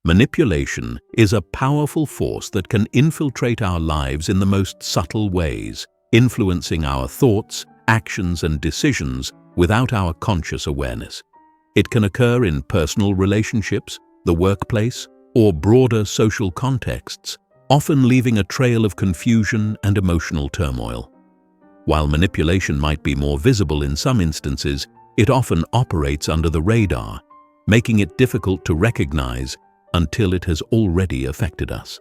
Manipulation is a powerful force that can infiltrate our lives in the most subtle ways, influencing our thoughts, actions, and decisions without our conscious awareness. It can occur in personal relationships, the workplace, or broader social contexts, often leaving a trail of confusion and emotional turmoil. While manipulation might be more visible in some instances, it often operates under the radar, making it difficult to recognize until it has already affected us.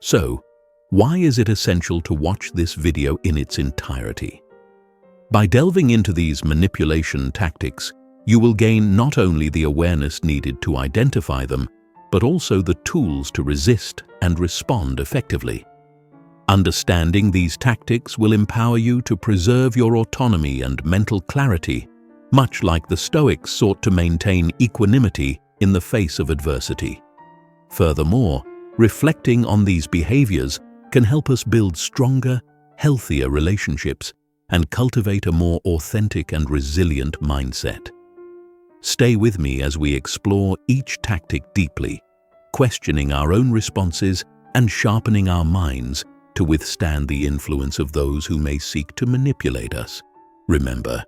So, why is it essential to watch this video in its entirety? By delving into these manipulation tactics, you will gain not only the awareness needed to identify them, but also the tools to resist and respond effectively. Understanding these tactics will empower you to preserve your autonomy and mental clarity, much like the Stoics sought to maintain equanimity in the face of adversity. Furthermore, reflecting on these behaviors can help us build stronger, healthier relationships and cultivate a more authentic and resilient mindset. Stay with me as we explore each tactic deeply, questioning our own responses and sharpening our minds to withstand the influence of those who may seek to manipulate us. Remember,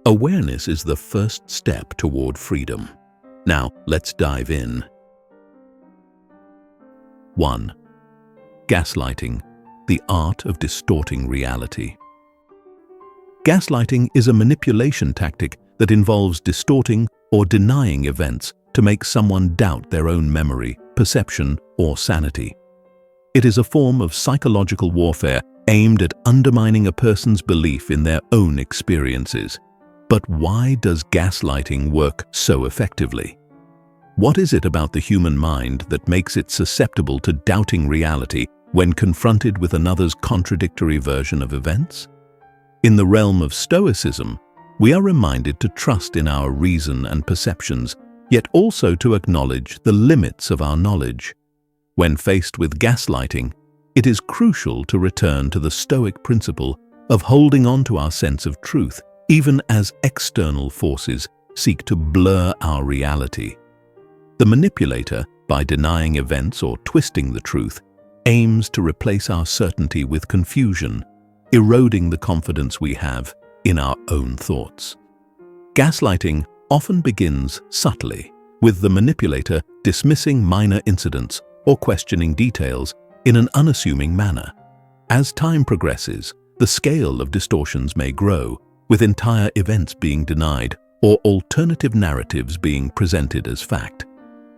awareness is the first step toward freedom. Now, let's dive in. 1. Gaslighting, the art of distorting reality. Gaslighting is a manipulation tactic that involves distorting or denying events to make someone doubt their own memory, perception, or sanity. It is a form of psychological warfare aimed at undermining a person's belief in their own experiences. But why does gaslighting work so effectively? What is it about the human mind that makes it susceptible to doubting reality when confronted with another's contradictory version of events? In the realm of Stoicism, we are reminded to trust in our reason and perceptions, yet also to acknowledge the limits of our knowledge. When faced with gaslighting, it is crucial to return to the Stoic principle of holding on to our sense of truth, even as external forces seek to blur our reality. The manipulator, by denying events or twisting the truth, aims to replace our certainty with confusion, eroding the confidence we have in our own thoughts. Gaslighting often begins subtly, with the manipulator dismissing minor incidents or questioning details in an unassuming manner. As time progresses, the scale of distortions may grow, with entire events being denied or alternative narratives being presented as fact.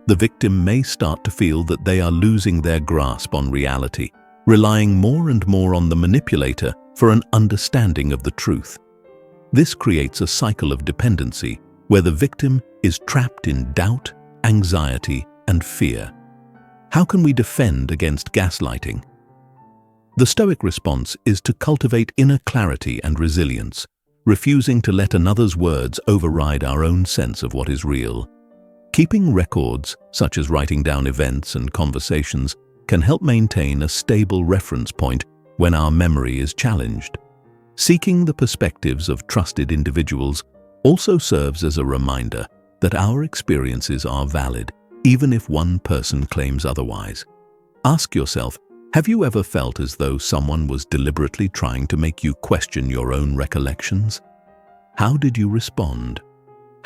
The victim may start to feel that they are losing their grasp on reality, relying more and more on the manipulator for an understanding of the truth. This creates a cycle of dependency where the victim is trapped in doubt, anxiety, and fear. How can we defend against gaslighting? The Stoic response is to cultivate inner clarity and resilience, refusing to let another's words override our own sense of what is real. Keeping records, such as writing down events and conversations, can help maintain a stable reference point when our memory is challenged. Seeking the perspectives of trusted individuals also serves as a reminder that our experiences are valid, even if one person claims otherwise. Ask yourself, have you ever felt as though someone was deliberately trying to make you question your own recollections? How did you respond?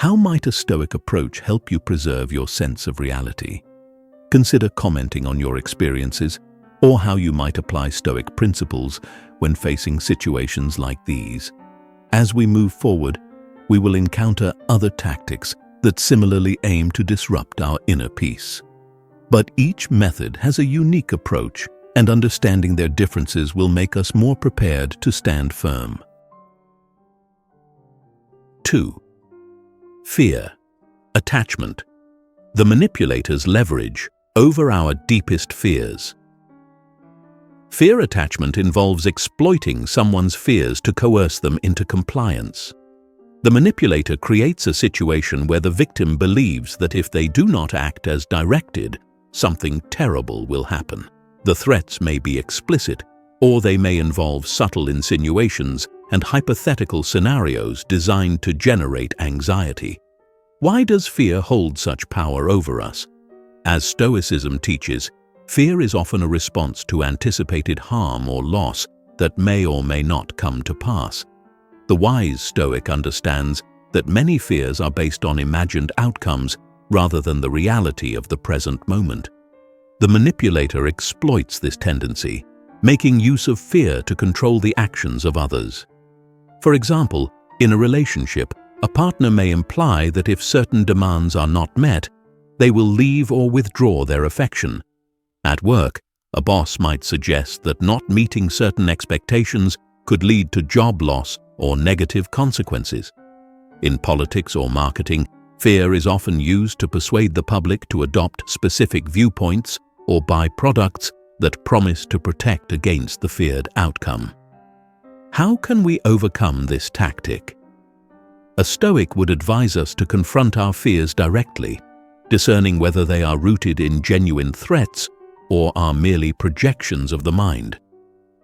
How might a Stoic approach help you preserve your sense of reality? Consider commenting on your experiences or how you might apply Stoic principles when facing situations like these. As we move forward, we will encounter other tactics that similarly aim to disrupt our inner peace. But each method has a unique approach, and understanding their differences will make us more prepared to stand firm. 2. Fear. Attachment. The manipulator's leverage over our deepest fears. Fear attachment involves exploiting someone's fears to coerce them into compliance. The manipulator creates a situation where the victim believes that if they do not act as directed, something terrible will happen. The threats may be explicit, or they may involve subtle insinuations and hypothetical scenarios designed to generate anxiety. Why does fear hold such power over us? As Stoicism teaches, fear is often a response to anticipated harm or loss that may or may not come to pass. The wise Stoic understands that many fears are based on imagined outcomes rather than the reality of the present moment. The manipulator exploits this tendency, making use of fear to control the actions of others. For example, in a relationship, a partner may imply that if certain demands are not met, they will leave or withdraw their affection. At work, a boss might suggest that not meeting certain expectations could lead to job loss or negative consequences. In politics or marketing, fear is often used to persuade the public to adopt specific viewpoints or buy products that promise to protect against the feared outcome. How can we overcome this tactic? A Stoic would advise us to confront our fears directly, discerning whether they are rooted in genuine threats or are merely projections of the mind.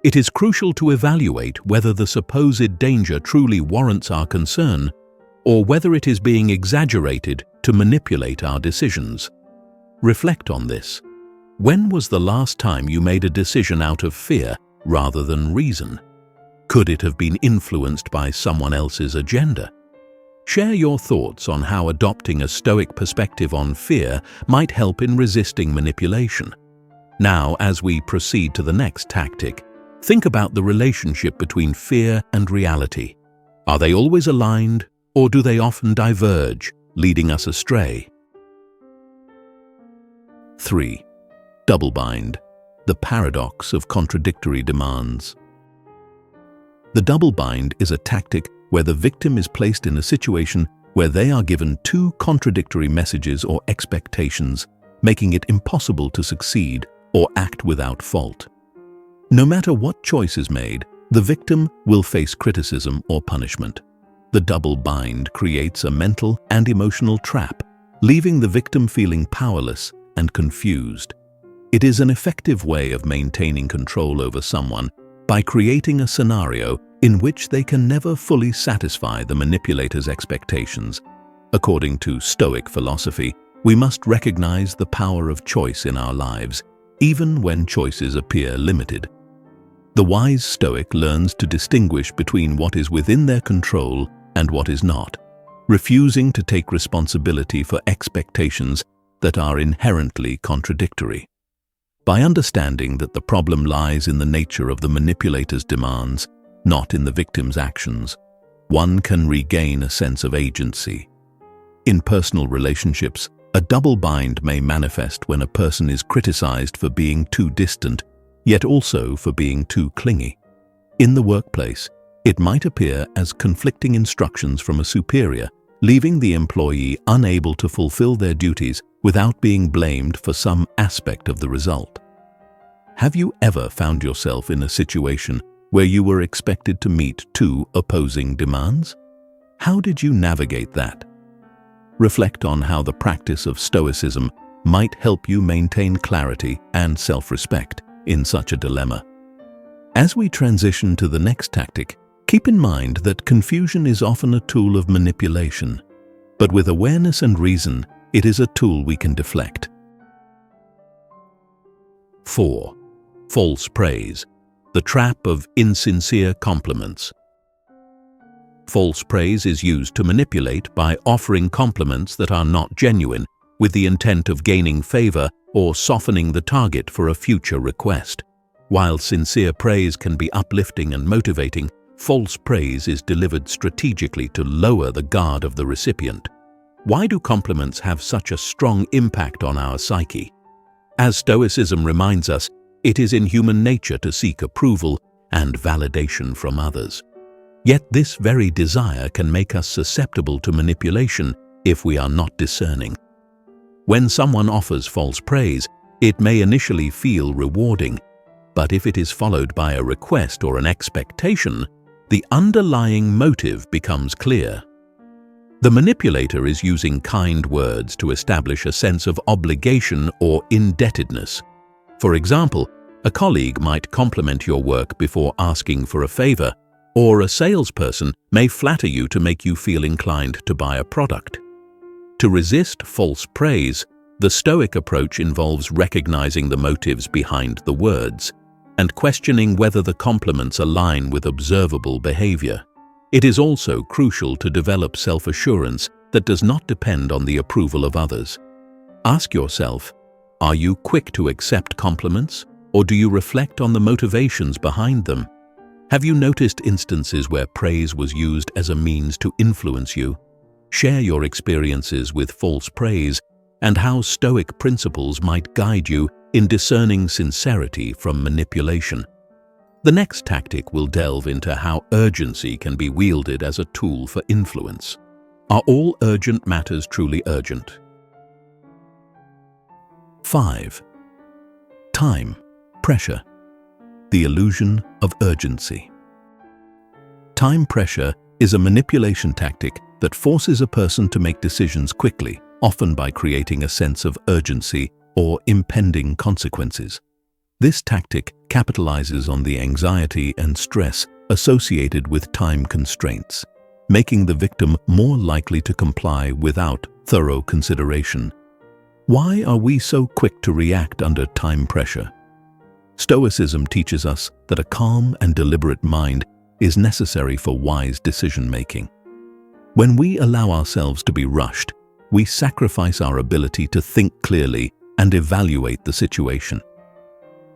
It is crucial to evaluate whether the supposed danger truly warrants our concern or whether it is being exaggerated to manipulate our decisions. Reflect on this. When was the last time you made a decision out of fear rather than reason? Could it have been influenced by someone else's agenda? Share your thoughts on how adopting a Stoic perspective on fear might help in resisting manipulation. Now, as we proceed to the next tactic, think about the relationship between fear and reality. Are they always aligned, or do they often diverge, leading us astray? 3. Double-bind, the paradox of contradictory demands. The double-bind is a tactic where the victim is placed in a situation where they are given two contradictory messages or expectations, making it impossible to succeed or act without fault. No matter what choice is made, the victim will face criticism or punishment. The double bind creates a mental and emotional trap, leaving the victim feeling powerless and confused. It is an effective way of maintaining control over someone by creating a scenario in which they can never fully satisfy the manipulator's expectations. According to Stoic philosophy, we must recognize the power of choice in our lives, even when choices appear limited. The wise Stoic learns to distinguish between what is within their control and what is not, refusing to take responsibility for expectations that are inherently contradictory. By understanding that the problem lies in the nature of the manipulator's demands, not in the victim's actions, one can regain a sense of agency. In personal relationships, a double bind may manifest when a person is criticized for being too distant, yet also for being too clingy. In the workplace, it might appear as conflicting instructions from a superior, leaving the employee unable to fulfill their duties without being blamed for some aspect of the result. Have you ever found yourself in a situation where you were expected to meet two opposing demands? How did you navigate that? Reflect on how the practice of Stoicism might help you maintain clarity and self-respect in such a dilemma. As we transition to the next tactic, keep in mind that confusion is often a tool of manipulation, but with awareness and reason, it is a tool we can deflect. 4. False praise, the trap of insincere compliments. False praise is used to manipulate by offering compliments that are not genuine, with the intent of gaining favor or softening the target for a future request. While sincere praise can be uplifting and motivating, false praise is delivered strategically to lower the guard of the recipient. Why do compliments have such a strong impact on our psyche? As Stoicism reminds us, it is in human nature to seek approval and validation from others. Yet this very desire can make us susceptible to manipulation if we are not discerning. When someone offers false praise, it may initially feel rewarding, but if it is followed by a request or an expectation, the underlying motive becomes clear. The manipulator is using kind words to establish a sense of obligation or indebtedness. For example, a colleague might compliment your work before asking for a favor, or a salesperson may flatter you to make you feel inclined to buy a product. To resist false praise, The Stoic approach involves recognizing the motives behind the words and questioning whether the compliments align with observable behavior. It is also crucial to develop self-assurance that does not depend on the approval of others. Ask yourself, are you quick to accept compliments, or do you reflect on the motivations behind them? Have you noticed instances where praise was used as a means to influence you? Share your experiences with false praise and how Stoic principles might guide you in discerning sincerity from manipulation. The next tactic will delve into how urgency can be wielded as a tool for influence. Are all urgent matters truly urgent? 5. Time pressure. The illusion of urgency. Time pressure is a manipulation tactic that forces a person to make decisions quickly, often by creating a sense of urgency or impending consequences. This tactic capitalizes on the anxiety and stress associated with time constraints, making the victim more likely to comply without thorough consideration. Why are we so quick to react under time pressure? Stoicism teaches us that a calm and deliberate mind is necessary for wise decision-making. When we allow ourselves to be rushed, we sacrifice our ability to think clearly and evaluate the situation.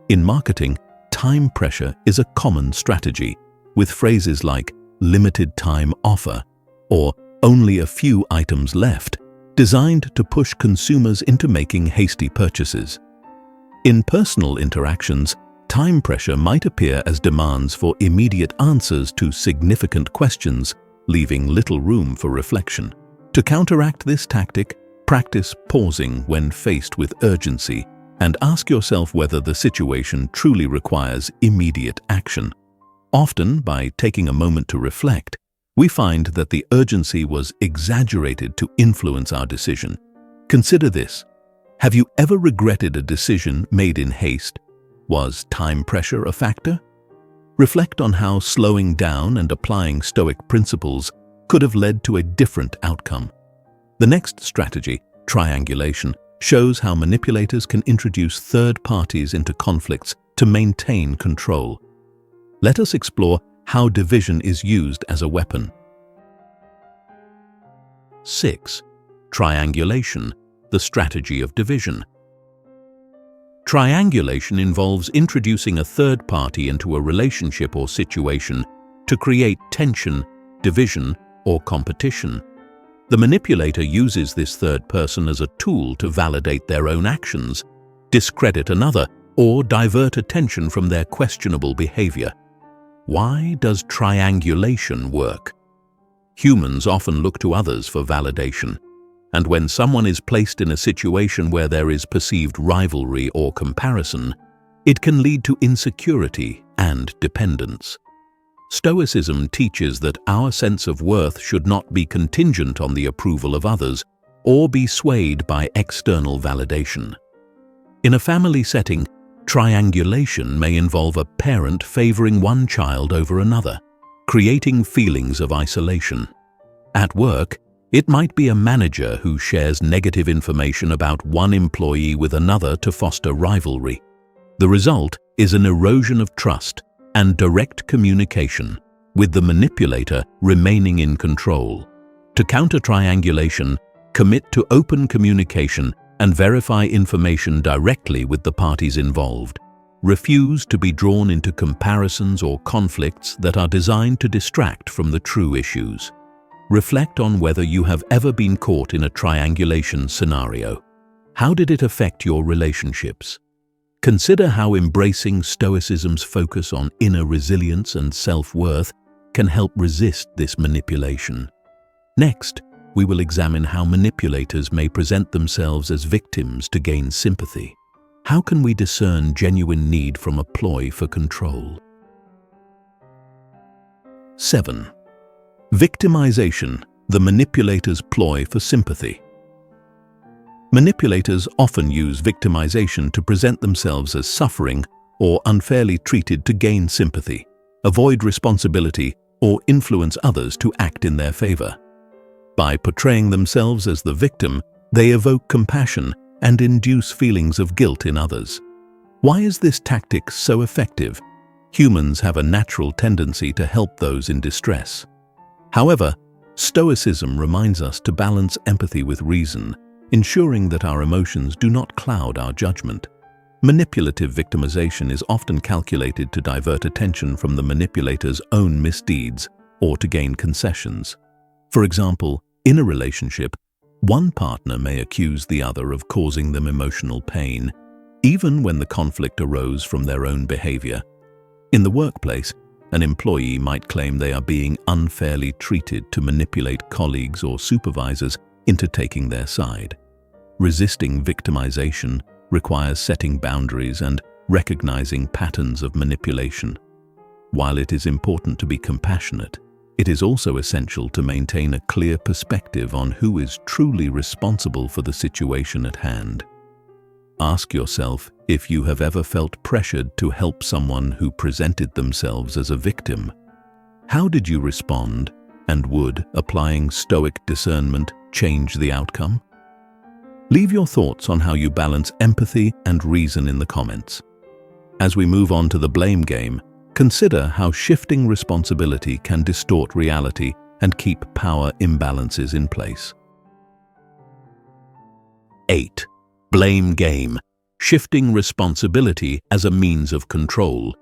In marketing, time pressure is a common strategy, with phrases like limited time offer or only a few items left, designed to push consumers into making hasty purchases. In personal interactions, time pressure might appear as demands for immediate answers to significant questions, leaving little room for reflection. To counteract this tactic, practice pausing when faced with urgency and ask yourself whether the situation truly requires immediate action. Often, by taking a moment to reflect, we find that the urgency was exaggerated to influence our decision. Consider this. Have you ever regretted a decision made in haste? Was time pressure a factor? Reflect on how slowing down and applying Stoic principles could have led to a different outcome. The next strategy, triangulation, shows how manipulators can introduce third parties into conflicts to maintain control. Let us explore how division is used as a weapon. 6. Triangulation, the strategy of division. Triangulation involves introducing a third party into a relationship or situation to create tension, division, or competition. The manipulator uses this third person as a tool to validate their own actions, discredit another, or divert attention from their questionable behavior. Why does triangulation work? Humans often look to others for validation, and when someone is placed in a situation where there is perceived rivalry or comparison, it can lead to insecurity and dependence. Stoicism teaches that our sense of worth should not be contingent on the approval of others or be swayed by external validation. In a family setting, triangulation may involve a parent favoring one child over another, creating feelings of isolation. At work, it might be a manager who shares negative information about one employee with another to foster rivalry. The result is an erosion of trust and direct communication, with the manipulator remaining in control. To counter triangulation, commit to open communication and verify information directly with the parties involved. Refuse to be drawn into comparisons or conflicts that are designed to distract from the true issues. Reflect on whether you have ever been caught in a triangulation scenario. How did it affect your relationships? Consider how embracing Stoicism's focus on inner resilience and self-worth can help resist this manipulation. Next, we will examine how manipulators may present themselves as victims to gain sympathy. How can we discern genuine need from a ploy for control? 7. Victimization, the manipulator's ploy for sympathy. Manipulators often use victimization to present themselves as suffering or unfairly treated to gain sympathy, avoid responsibility, or influence others to act in their favor. By portraying themselves as the victim, they evoke compassion and induce feelings of guilt in others. Why is this tactic so effective? Humans have a natural tendency to help those in distress. However, Stoicism reminds us to balance empathy with reason, ensuring that our emotions do not cloud our judgment. Manipulative victimization is often calculated to divert attention from the manipulator's own misdeeds or to gain concessions. For example, in a relationship, one partner may accuse the other of causing them emotional pain, even when the conflict arose from their own behavior. In the workplace, an employee might claim they are being unfairly treated to manipulate colleagues or supervisors into taking their side. Resisting victimization requires setting boundaries and recognizing patterns of manipulation. While it is important to be compassionate, it is also essential to maintain a clear perspective on who is truly responsible for the situation at hand. Ask yourself if you have ever felt pressured to help someone who presented themselves as a victim. How did you respond, and would applying Stoic discernment change the outcome? Leave your thoughts on how you balance empathy and reason in the comments. As we move on to the blame game, consider how shifting responsibility can distort reality and keep power imbalances in place. 8. Blame game. Shifting responsibility as a means of control.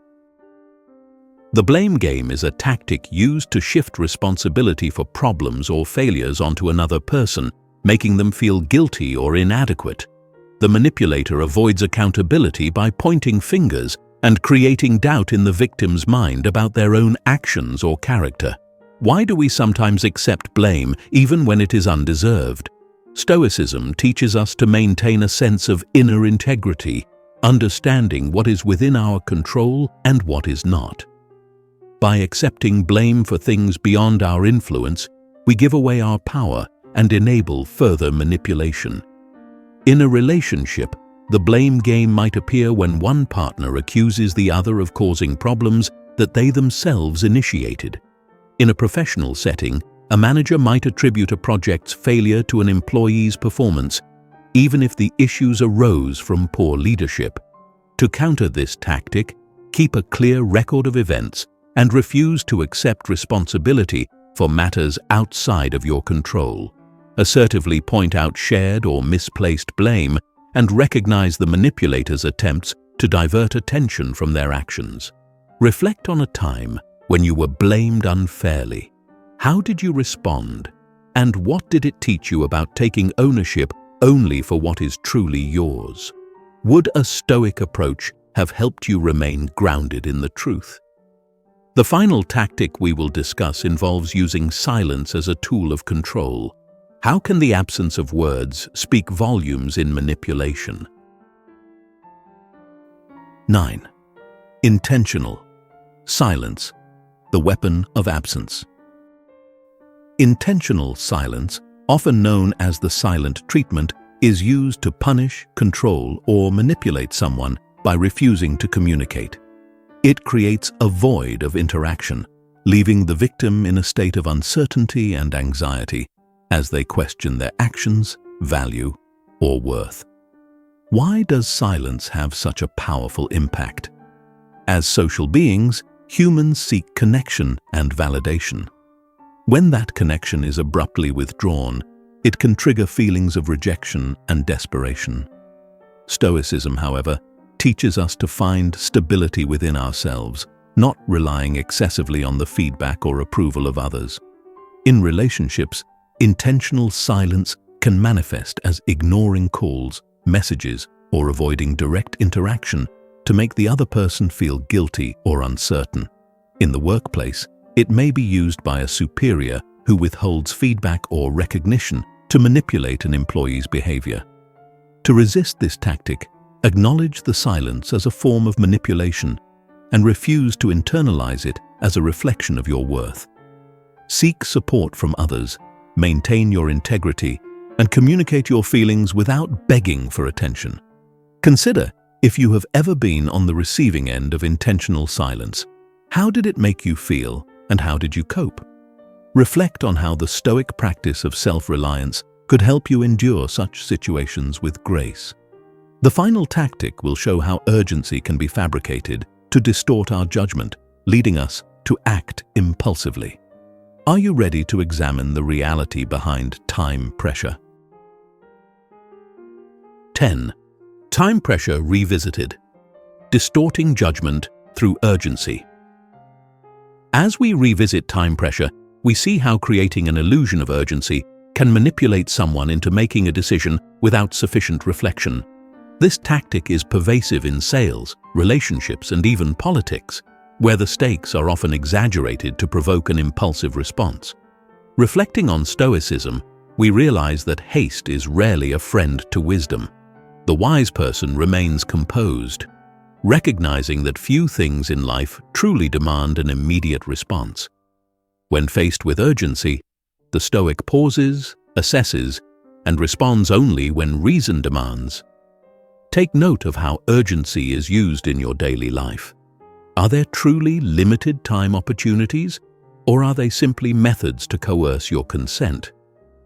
The blame game is a tactic used to shift responsibility for problems or failures onto another person, making them feel guilty or inadequate. The manipulator avoids accountability by pointing fingers and creating doubt in the victim's mind about their own actions or character. Why do we sometimes accept blame even when it is undeserved? Stoicism teaches us to maintain a sense of inner integrity, understanding what is within our control and what is not. By accepting blame for things beyond our influence, we give away our power and enable further manipulation. In a relationship, the blame game might appear when one partner accuses the other of causing problems that they themselves initiated. In a professional setting, a manager might attribute a project's failure to an employee's performance, even if the issues arose from poor leadership. To counter this tactic, keep a clear record of events and refuse to accept responsibility for matters outside of your control. Assertively point out shared or misplaced blame and recognize the manipulator's attempts to divert attention from their actions. Reflect on a time when you were blamed unfairly. How did you respond? And what did it teach you about taking ownership only for what is truly yours? Would a Stoic approach have helped you remain grounded in the truth? The final tactic we will discuss involves using silence as a tool of control. How can the absence of words speak volumes in manipulation? 9. Intentional. Silence, the weapon of absence. Intentional silence, often known as the silent treatment, is used to punish, control, or manipulate someone by refusing to communicate. It creates a void of interaction, leaving the victim in a state of uncertainty and anxiety as they question their actions, value, or worth. Why does silence have such a powerful impact? As social beings, humans seek connection and validation. When that connection is abruptly withdrawn, it can trigger feelings of rejection and desperation. Stoicism, however, teaches us to find stability within ourselves, not relying excessively on the feedback or approval of others. In relationships, intentional silence can manifest as ignoring calls, messages, or avoiding direct interaction to make the other person feel guilty or uncertain. In the workplace, it may be used by a superior who withholds feedback or recognition to manipulate an employee's behavior. To resist this tactic, acknowledge the silence as a form of manipulation and refuse to internalize it as a reflection of your worth. Seek support from others, maintain your integrity, and communicate your feelings without begging for attention. Consider if you have ever been on the receiving end of intentional silence. How did it make you feel, and how did you cope? Reflect on how the Stoic practice of self-reliance could help you endure such situations with grace. The final tactic will show how urgency can be fabricated to distort our judgment, leading us to act impulsively. Are you ready to examine the reality behind time pressure? 10. Time pressure revisited. Distorting judgment through urgency. As we revisit time pressure, we see how creating an illusion of urgency can manipulate someone into making a decision without sufficient reflection. This tactic is pervasive in sales, relationships, and even politics, where the stakes are often exaggerated to provoke an impulsive response. Reflecting on Stoicism, we realize that haste is rarely a friend to wisdom. The wise person remains composed, recognizing that few things in life truly demand an immediate response. When faced with urgency, the Stoic pauses, assesses, and responds only when reason demands. Take note of how urgency is used in your daily life. Are there truly limited time opportunities, or are they simply methods to coerce your consent?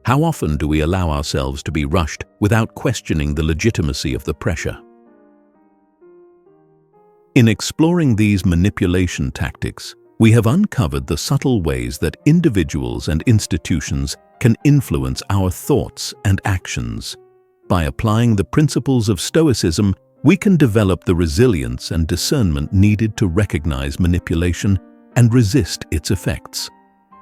How often do we allow ourselves to be rushed without questioning the legitimacy of the pressure? In exploring these manipulation tactics, we have uncovered the subtle ways that individuals and institutions can influence our thoughts and actions. By applying the principles of Stoicism, we can develop the resilience and discernment needed to recognize manipulation and resist its effects.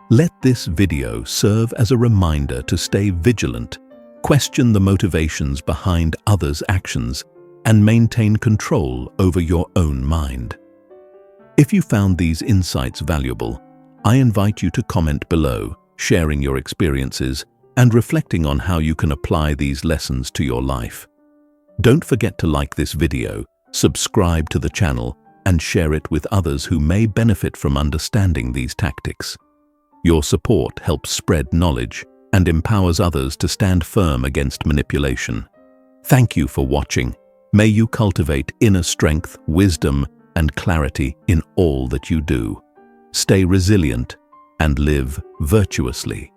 Let this video serve as a reminder to stay vigilant, question the motivations behind others' actions, and maintain control over your own mind. If you found these insights valuable, I invite you to comment below, sharing your experiences and reflecting on how you can apply these lessons to your life. Don't forget to like this video, subscribe to the channel, and share it with others who may benefit from understanding these tactics. Your support helps spread knowledge and empowers others to stand firm against manipulation. Thank you for watching. May you cultivate inner strength, wisdom, and clarity in all that you do. Stay resilient and live virtuously.